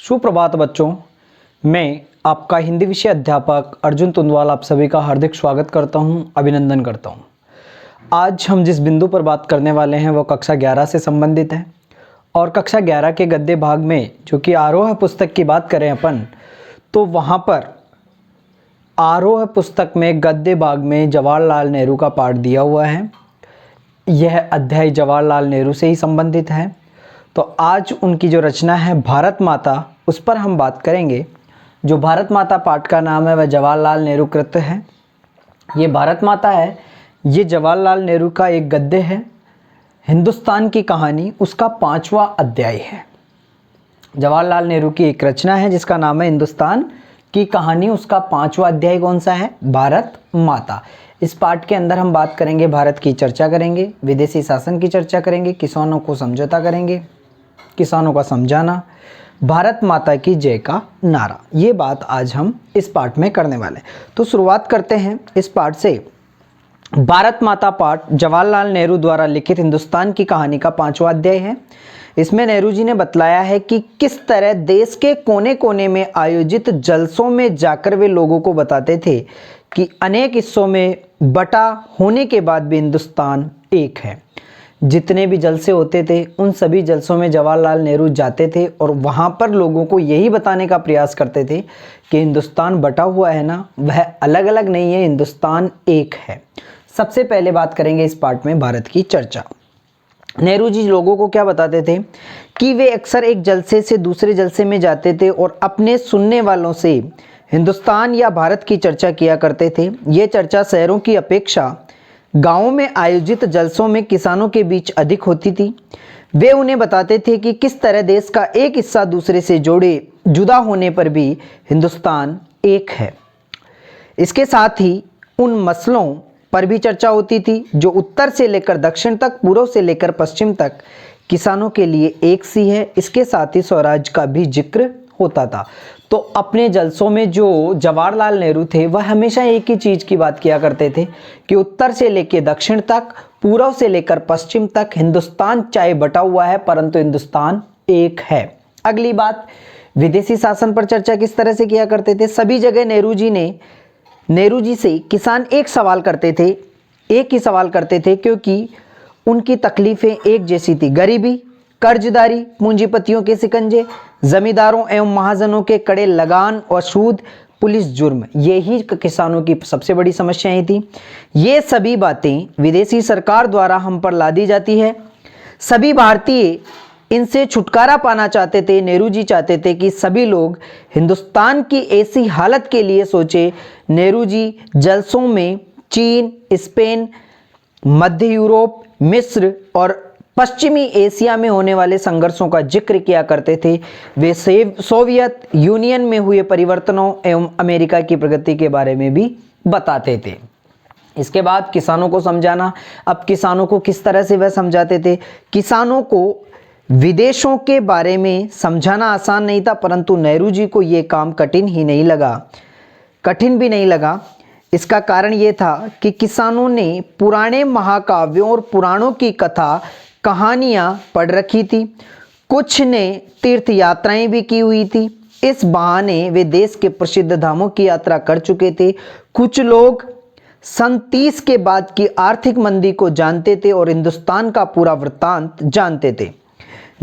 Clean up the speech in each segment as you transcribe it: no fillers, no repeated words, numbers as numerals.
सुप्रभात बच्चों, मैं आपका हिंदी विषय अध्यापक अर्जुन तुंदवाल आप सभी का हार्दिक स्वागत करता हूं, अभिनंदन करता हूं। आज हम जिस बिंदु पर बात करने वाले हैं वो कक्षा 11 से संबंधित है और कक्षा 11 के गद्य भाग में जो कि आरोह पुस्तक की बात करें अपन, तो वहाँ पर आरोह पुस्तक में गद्य भाग में जवाहरलाल नेहरू का पाठ दिया हुआ है। यह अध्याय जवाहरलाल नेहरू से ही संबंधित है। तो आज उनकी जो रचना है भारत माता, उस पर हम बात करेंगे। जो भारत माता पाठ का नाम है वह जवाहरलाल नेहरू कृत है। ये भारत माता है, ये जवाहरलाल नेहरू का एक गद्य है। हिंदुस्तान की कहानी उसका 5वां अध्याय है। जवाहरलाल नेहरू की एक रचना है जिसका नाम है हिंदुस्तान की कहानी, उसका 5वां अध्याय कौन सा है? भारत माता। इस पाठ के अंदर हम बात करेंगे, भारत की चर्चा करेंगे, विदेशी शासन की चर्चा करेंगे, किसानों को समझौता करेंगे, किसानों का समझाना, भारत माता की जय का नारा। ये बात आज हम इस पाठ में करने वाले हैं। तो शुरुआत करते हैं इस पाठ से। भारत माता पाठ जवाहरलाल नेहरू द्वारा लिखित हिंदुस्तान की कहानी का 5वां अध्याय है। इसमें नेहरू जी ने बतलाया है कि किस तरह देश के कोने कोने में आयोजित जलसों में जाकर वे लोगों को बताते थे कि अनेक हिस्सों में बटा होने के बाद भी हिंदुस्तान एक है। जितने भी जलसे होते थे उन सभी जलसों में जवाहरलाल नेहरू जाते थे और वहाँ पर लोगों को यही बताने का प्रयास करते थे कि हिंदुस्तान बटा हुआ है ना, वह अलग अलग नहीं है, हिंदुस्तान एक है। सबसे पहले बात करेंगे इस पार्ट में भारत की चर्चा। नेहरू जी लोगों को क्या बताते थे कि वे अक्सर एक जलसे से दूसरे जलसे में जाते थे और अपने सुनने वालों से हिंदुस्तान या भारत की चर्चा किया करते थे। ये चर्चा शहरों की अपेक्षा गांवों में आयोजित जलसों में किसानों के बीच अधिक होती थी। वे उन्हें बताते थे कि किस तरह देश का एक हिस्सा दूसरे से जुदा होने पर भी हिंदुस्तान एक है। इसके साथ ही उन मसलों पर भी चर्चा होती थी जो उत्तर से लेकर दक्षिण तक, पूर्व से लेकर पश्चिम तक किसानों के लिए एक सी है। इसके साथ ही स्वराज का भी जिक्र होता था। तो अपने जलसों में जो जवाहरलाल नेहरू थे वह हमेशा एक ही चीज़ की बात किया करते थे कि उत्तर से लेकर दक्षिण तक, पूर्व से लेकर पश्चिम तक हिंदुस्तान चाहे बटा हुआ है परंतु हिंदुस्तान एक है। अगली बात, विदेशी शासन पर चर्चा किस तरह से किया करते थे। सभी जगह नेहरू जी से किसान एक ही सवाल करते थे क्योंकि उनकी तकलीफें एक जैसी थी। गरीबी, कर्जदारी, पूंजीपतियों के शिकंजे, जमींदारों एवं महाजनों के कड़े लगान और सूद, पुलिस जुर्म, यही किसानों की सबसे बड़ी समस्याएं थी। ये सभी बातें विदेशी सरकार द्वारा हम पर लादी जाती है। सभी भारतीय इनसे छुटकारा पाना चाहते थे। नेहरू जी चाहते थे कि सभी लोग हिंदुस्तान की ऐसी हालत के लिए सोचे। नेहरू जी जलसों में चीन, स्पेन, मध्य यूरोप, मिस्र और पश्चिमी एशिया में होने वाले संघर्षों का जिक्र किया करते थे। वे सोवियत यूनियन में हुए परिवर्तनों एवं अमेरिका की प्रगति के बारे में भी बताते थे। इसके बाद किसानों को समझाना। अब किसानों को किस तरह से वह समझाते थे? किसानों को विदेशों के बारे में समझाना आसान नहीं था, परंतु नेहरू जी को ये काम कठिन भी नहीं लगा। इसका कारण ये था कि किसानों ने पुराने महाकाव्यों और पुराणों की कहानियां पढ़ रखी थी। कुछ ने तीर्थ यात्राएं भी की हुई थी। इस बहाने वे देश के प्रसिद्ध धामों की यात्रा कर चुके थे। कुछ लोग सन 30 के बाद की आर्थिक मंदी को जानते थे और हिंदुस्तान का पूरा वृत्तांत जानते थे।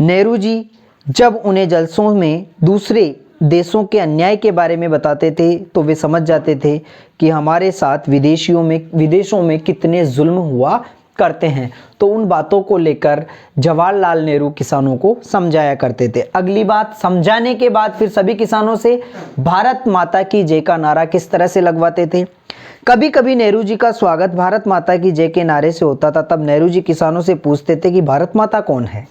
नेहरू जी जब उन्हें जलसों में दूसरे देशों के अन्याय के बारे में बताते थे तो वे समझ जाते थे कि हमारे साथ विदेशों में कितने जुल्म हुआ करते हैं। तो उन बातों को लेकर जवाहरलाल नेहरू किसानों को समझाया करते थे। अगली बात, समझाने के बाद फिर सभी किसानों से भारत माता की जय का नारा किस तरह से लगवाते थे। कभी कभी नेहरू जी का स्वागत भारत माता की जय के नारे से होता था। तब नेहरू जी किसानों से पूछते थे कि भारत माता कौन है।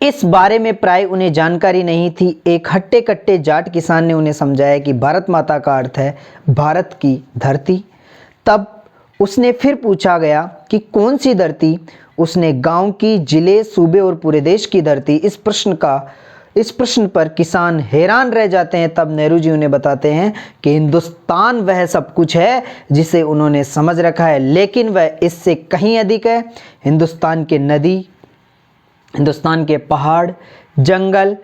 इस बारे में प्राय उन्हें जानकारी नहीं थी। एक हट्टे कट्टे जाट किसान ने उन्हें समझाया कि भारत माता का अर्थ है भारत की धरती। तब उसने फिर पूछा गया कि कौन सी धरती? उसने गांव की, जिले, सूबे और पूरे देश की धरती। इस प्रश्न पर किसान हैरान रह जाते हैं। तब नेहरू जी उन्हें बताते हैं कि हिंदुस्तान वह सब कुछ है जिसे उन्होंने समझ रखा है, लेकिन वह इससे कहीं अधिक है। हिंदुस्तान के नदी, हिंदुस्तान के पहाड़, जंगल,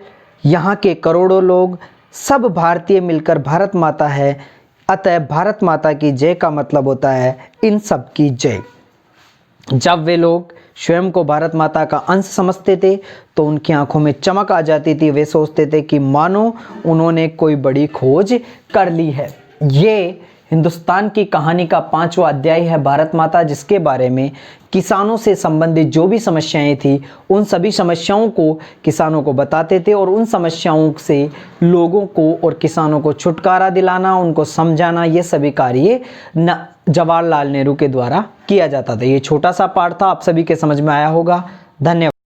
यहाँ के करोड़ों लोग, सब भारतीय मिलकर भारत माता है, अतः भारत माता की जय का मतलब होता है इन सब की जय। जब वे लोग स्वयं को भारत माता का अंश समझते थे तो उनकी आंखों में चमक आ जाती थी। वे सोचते थे कि मानो उन्होंने कोई बड़ी खोज कर ली है। ये हिंदुस्तान की कहानी का 5वां अध्याय है भारत माता, जिसके बारे में किसानों से संबंधित जो भी समस्याएं थी उन सभी समस्याओं को किसानों को बताते थे और उन समस्याओं से लोगों को और किसानों को छुटकारा दिलाना, उनको समझाना, ये सभी कार्य जवाहरलाल नेहरू के द्वारा किया जाता था। ये छोटा सा पाठ था, आप सभी के समझ में आया होगा। धन्यवाद।